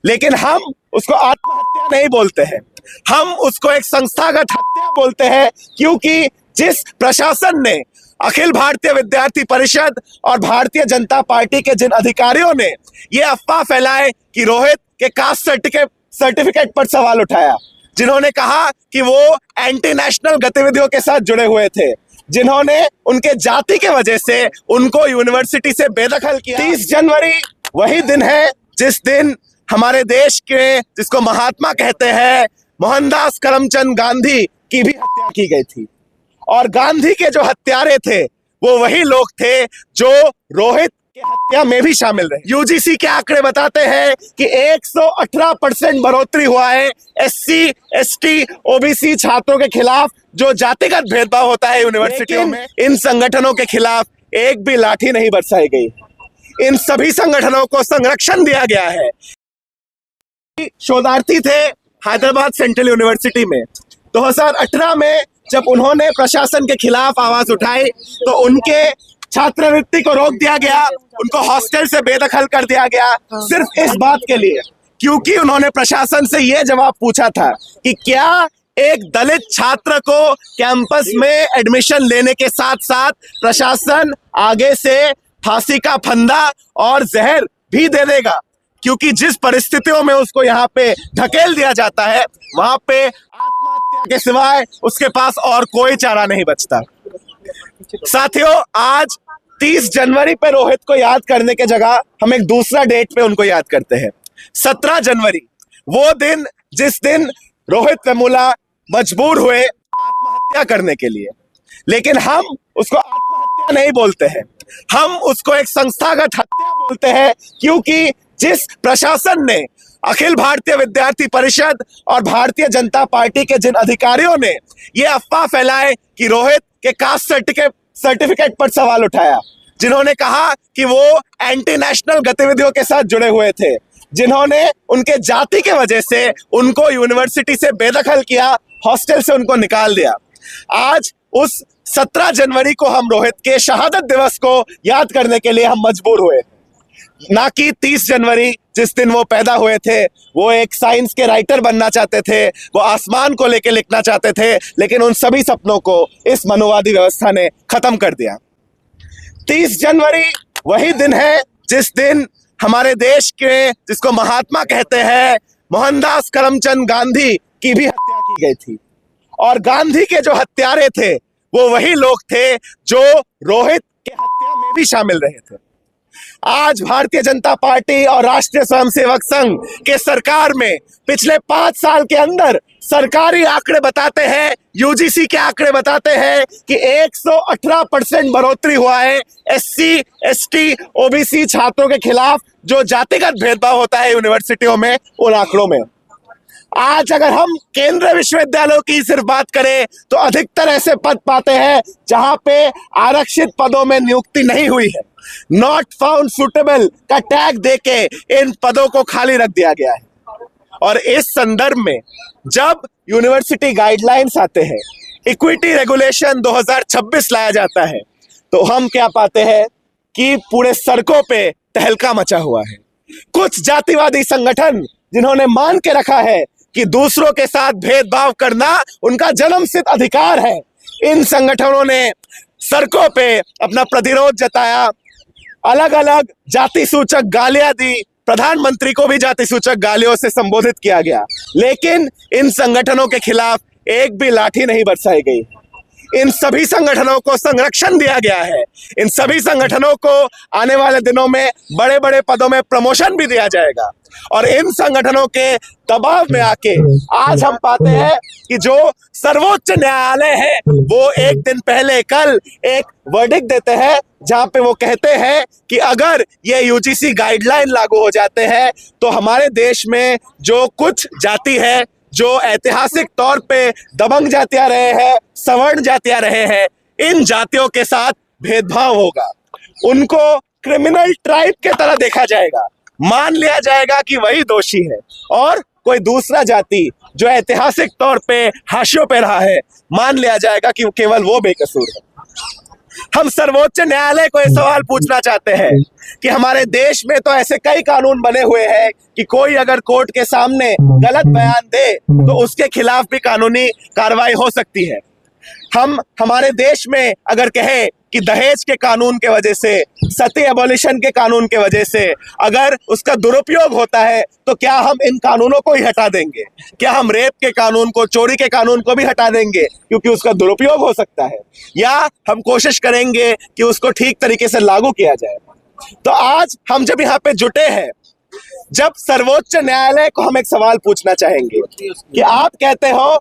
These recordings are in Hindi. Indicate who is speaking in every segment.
Speaker 1: लेकिन हम उसको आत्महत्या नहीं बोलते हैं, हम उसको एक संस्थागत हत्या बोलते हैं। क्योंकि जिस प्रशासन ने, अखिल भारतीय विद्यार्थी परिषद और भारतीय जनता पार्टी के जिन अधिकारियों ने ये अफवाह फैलाए कि रोहित के कास्ट सर्टिफिकेट पर सवाल उठाया, जिन्होंने कहा कि वो एंटी नेशनल गतिविधियों के साथ जुड़े हुए थे, जिन्होंने उनके जाति के वजह से उनको यूनिवर्सिटी से बेदखल किया। 30 जनवरी वही दिन है जिस दिन हमारे देश के, जिसको महात्मा कहते हैं, मोहनदास करमचंद गांधी की भी हत्या की गई थी। और गांधी के जो हत्यारे थे वो वही लोग थे जो रोहित के हत्या में भी शामिल रहे। यूजीसी के आंकड़े बताते हैं कि 118% बढ़ोतरी हुआ है एससी, एसटी, ओबीसी छात्रों के खिलाफ जो जातिगत भेदभाव होता है यूनिवर्सिटियों में। इन संगठनों के खिलाफ एक भी लाठी नहीं बरसाई गई। इन सभी संगठनों को संरक्षण दिया गया है। शोधार्थी थे हैदराबाद सेंट्रल यूनिवर्सिटी में 2018 में, जब उन्होंने प्रशासन के खिलाफ आवाज उठाई तो उनके छात्रवृत्ति को रोक दिया गया, उनको हॉस्टल से बेदखल कर दिया गया, सिर्फ इस बात के लिए क्योंकि उन्होंने प्रशासन से यह जवाब पूछा था कि क्या एक दलित छात्र को कैंपस में एडमिशन लेने के साथ साथ प्रशासन आगे से फांसी का फंदा और जहर भी दे देगा। क्योंकि जिस परिस्थितियों में उसको यहाँ पे ढकेल दिया जाता है, वहां पे आत्महत्या के सिवाय उसके पास और कोई चारा नहीं बचता। साथियों, आज 30 जनवरी पे रोहित को याद करने के जगह हम एक दूसरा डेट पे उनको याद करते हैं। 17 जनवरी, वो दिन जिस दिन रोहित वेमुला मजबूर हुए आत्महत्या करने के लिए। लेकिन हम उसको आत्महत्या नहीं बोलते हैं, हम उसको एक संस्थागत हत्या बोलते हैं। क्योंकि जिस प्रशासन ने, अखिल भारतीय विद्यार्थी परिषद और भारतीय जनता पार्टी के जिन अधिकारियों ने ये अफवाह फैलाए कि रोहित के कास्ट सर्टिफिकेट पर सवाल उठाया, जिन्होंने कहा कि वो एंटी नेशनल गतिविधियों के साथ जुड़े हुए थे, जिन्होंने उनके जाति के वजह से उनको यूनिवर्सिटी से बेदखल किया, हॉस्टल से उनको निकाल दिया। आज उस 17 जनवरी को हम रोहित के शहादत दिवस को याद करने के लिए हम मजबूर हुए, ना कि 30 जनवरी जिस दिन वो पैदा हुए थे। वो एक साइंस के राइटर बनना चाहते थे, वो आसमान को लेके लिखना चाहते थे, लेकिन उन सभी सपनों को इस मनुवादी व्यवस्था ने खत्म कर दिया। 30 जनवरी वही दिन है जिस दिन हमारे देश के, जिसको महात्मा कहते हैं, मोहनदास करमचंद गांधी की भी हत्या की गई थी। और गांधी के जो हत्यारे थे वो वही लोग थे जो रोहित के हत्या में भी शामिल रहे थे। आज भारतीय जनता पार्टी और राष्ट्रीय स्वयंसेवक संघ के सरकार में पिछले 5 साल के अंदर सरकारी आंकड़े बताते हैं, यूजीसी के आंकड़े बताते हैं कि 118% बढ़ोतरी हुआ है एससी, एसटी, ओबीसी छात्रों के खिलाफ जो जातिगत भेदभाव होता है यूनिवर्सिटियों में, उन आंकड़ों में। आज अगर हम केंद्रीय विश्वविद्यालयों की सिर्फ बात करें तो अधिकतर ऐसे पद पाते हैं जहां पे आरक्षित पदों में नियुक्ति नहीं हुई है। नॉट फाउंड सुटेबल का टैग देके इन पदों को खाली रख दिया गया है। और इस संदर्भ में जब यूनिवर्सिटी गाइडलाइंस आते हैं, इक्विटी रेगुलेशन 2026 लाया जाता है, तो हम क्या पाते हैं कि पूरे सड़कों पे तहलका मचा हुआ है। कुछ जातिवादी संगठन जिन्होंने मान के रखा है कि दूसरों के साथ भेदभाव करना उनका जन्मसिद्ध अधिकार है, इन संगठनों ने सड़कों पे अपना प्रतिरोध जताया, अलग अलग जाति सूचक गालियां दी, प्रधानमंत्री को भी जाति सूचक गालियों से संबोधित किया गया, लेकिन इन संगठनों के खिलाफ एक भी लाठी नहीं बरसाई गई। इन सभी संगठनों को संरक्षण दिया गया है। इन सभी संगठनों को आने वाले दिनों में बड़े बड़े पदों में प्रमोशन भी दिया जाएगा। और इन संगठनों के दबाव में आके आज हम पाते हैं कि जो सर्वोच्च न्यायालय है वो एक दिन पहले कल एक वर्डिक्ट देते हैं जहां पे वो कहते हैं कि अगर ये यूजीसी गाइडलाइन लागू हो जाते हैं तो हमारे देश में जो कुछ जाति है, जो ऐतिहासिक तौर पे दबंग जातियां रहे हैं, सवर्ण जातियां रहे हैं, इन जातियों के साथ भेदभाव होगा। उनको क्रिमिनल ट्राइब के तरह देखा जाएगा, मान लिया जाएगा कि वही दोषी है और कोई दूसरा जाति जो ऐतिहासिक तौर पे हाशियों पे रहा है, मान लिया जाएगा कि केवल वो बेकसूर है। हम सर्वोच्च न्यायालय को ये सवाल पूछना चाहते हैं कि हमारे देश में तो ऐसे कई कानून बने हुए हैं कि कोई अगर कोर्ट के सामने गलत बयान दे तो उसके खिलाफ भी कानूनी कार्रवाई हो सकती है। हम हमारे देश में अगर कहे कि दहेज के कानून के वजह से, सती एबॉलिशन के कानून के वजह से अगर उसका दुरुपयोग होता है तो क्या हम इन कानूनों को ही हटा देंगे? क्या हम रेप के कानून को, चोरी के कानून को भी हटा देंगे क्योंकि उसका दुरुपयोग हो सकता है? या हम कोशिश करेंगे कि उसको ठीक तरीके से लागू किया जाए? तो आज हम जब यहाँ पे जुटे हैं, जब सर्वोच्च न्यायालय को हम एक सवाल पूछना चाहेंगे कि आप कहते हो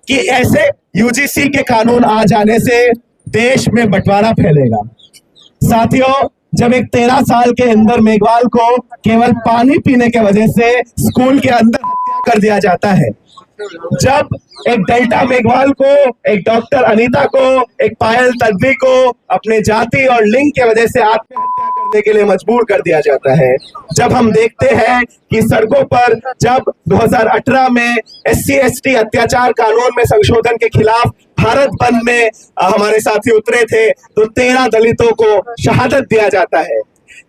Speaker 1: कि ऐसे यूजीसी के कानून आ जाने से देश में बंटवारा फैलेगा। साथियों, जब एक 13 साल के इंदर मेघवाल को केवल पानी पीने के वजह से स्कूल के अंदर हत्या कर दिया जाता है, जब एक डेल्टा मेघवाल को, एक डॉक्टर अनीता को, एक पायल तन्वी को अपने जाति और लिंग के वजह से आत्महत्या करने के लिए मजबूर कर दिया जाता है, जब हम देखते हैं कि सड़कों पर जब 2018 में SC/ST अत्याचार कानून में संशोधन के खिलाफ भारत बंद में हमारे साथी उतरे थे तो 13 दलितों को शहादत दिया जाता है।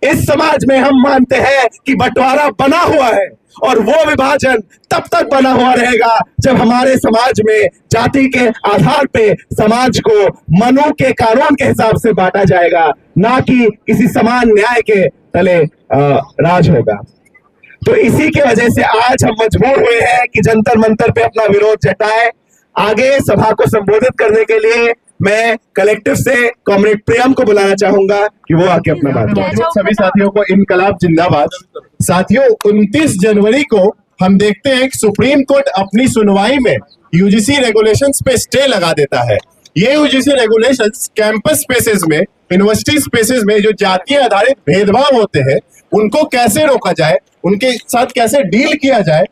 Speaker 1: इस समाज में हम मानते हैं कि बंटवारा बना हुआ है और वो विभाजन तब तक बना हुआ रहेगा जब हमारे समाज में जाति के आधार पे समाज को मनु के कानून के हिसाब से बांटा जाएगा, ना कि किसी समान न्याय के तले राज होगा। तो इसी के वजह से आज हम मजबूर हुए हैं कि जंतर मंतर पे अपना विरोध जताएं। आगे सभा को संबोधित करने के लिए मैं कलेक्टिव से कॉमरेड प्रियम को बुलाना चाहूंगा कि वो आके अपना बात करें।
Speaker 2: सभी साथियों को इनकलाब जिंदाबाद। साथियों, 29 जनवरी को हम देखते हैं कि सुप्रीम कोर्ट अपनी सुनवाई में यूजीसी रेगुलेशंस पे स्टे लगा देता है। ये यूजीसी रेगुलेशंस कैंपस स्पेसेस में, यूनिवर्सिटी स्पेसेस में जो जातीय आधारित भेदभाव होते हैं उनको कैसे रोका जाए, उनके साथ कैसे डील किया जाए,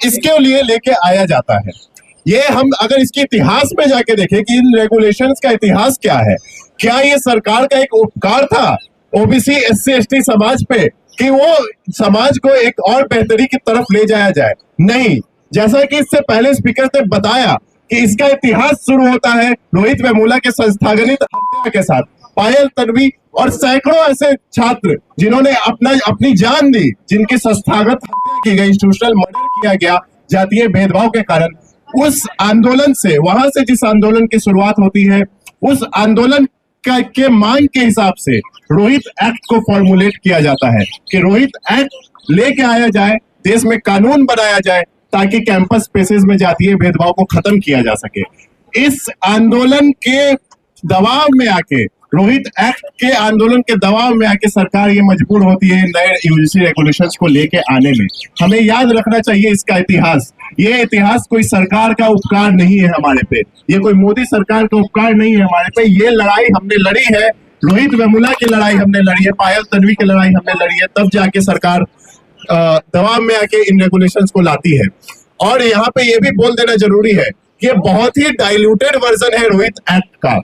Speaker 2: इसके लिए लेके आया जाता है। ये हम अगर इसके इतिहास में जाके देखें कि इन रेगुलेशंस का इतिहास क्या है, क्या ये सरकार का एक उपकार था ओबीसी SC/ST समाज पे कि वो समाज को एक और बेहतरी की तरफ ले जाया जाए? नहीं। जैसा कि इससे पहले स्पीकर ने बताया कि इसका इतिहास शुरू होता है रोहित वेमुला के संस्थागत हत्या के साथ। पायल तन्वी और सैकड़ों ऐसे छात्र जिन्होंने अपनी जान दी, जिनकी संस्थागत हत्या की गई, इंस्टीट्यूशनल मर्डर किया गया जातीय भेदभाव के कारण। उस आंदोलन से, वहां से जिस आंदोलन की शुरुआत होती है, उस आंदोलन के मांग के हिसाब से रोहित एक्ट को फॉर्मुलेट किया जाता है कि रोहित एक्ट लेके आया जाए, देश में कानून बनाया जाए ताकि कैंपस स्पेसेस में जातीय भेदभाव को खत्म किया जा सके। इस आंदोलन के दबाव में आके, रोहित एक्ट के आंदोलन के दबाव में आके सरकार ये मजबूर होती है नए यूजीसी रेगुलेशंस को लेके आने में। हमें याद रखना चाहिए इसका इतिहास। ये इतिहास कोई सरकार का उपकार नहीं है हमारे पे, ये कोई मोदी सरकार का उपकार नहीं है हमारे पे। ये लड़ाई हमने लड़ी है, रोहित वेमुला की लड़ाई हमने लड़ी है, पायल तन्वी की लड़ाई हमने लड़ी है, तब जाके सरकार दबाव में आके इन रेगुलेशंस को लाती है। और यहाँ पे ये भी बोल देना जरूरी है कि ये बहुत ही डाइल्यूटेड वर्जन है रोहित एक्ट का।